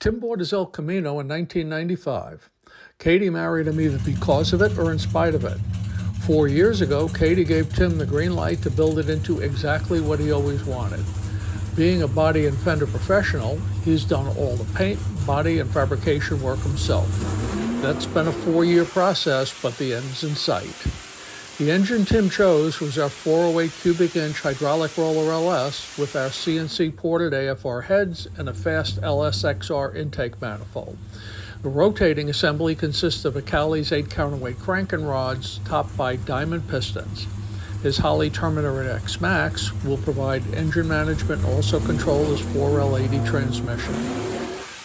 Tim bought his El Camino in 1995. Katy married him either because of it or in spite of it. 4 years ago, Katy gave Tim the green light to build it into exactly what he always wanted. Being a body and fender professional, he's done all the paint, body, and fabrication work himself. That's been a 4-year process, but the end's in sight. The engine Tim chose was our 408 cubic inch hydraulic roller LS with our CNC ported AFR heads and a FAST LSXR intake manifold. The rotating assembly consists of a Callies 8 counterweight cranking rods topped by diamond pistons. His Holley Terminator X-Max will provide engine management and also control his 4L80 transmission.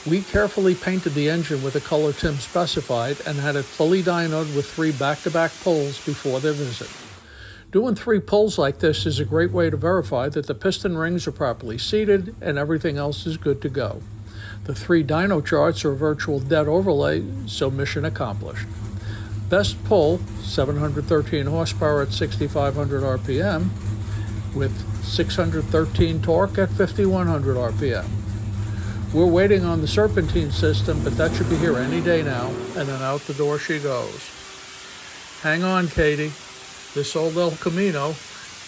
We carefully painted the engine with the color Tim specified and had it fully dyno'd with 3 back-to-back pulls before their visit. Doing 3 pulls like this is a great way to verify that the piston rings are properly seated and everything else is good to go. The 3 dyno charts are a virtual dead overlay, so mission accomplished. Best pull, 713 horsepower at 6,500 RPM with 613 torque at 5,100 RPM. We're waiting on the serpentine system, but that should be here any day now, and then out the door she goes. Hang on, Katy. This old El Camino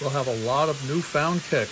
will have a lot of newfound kick.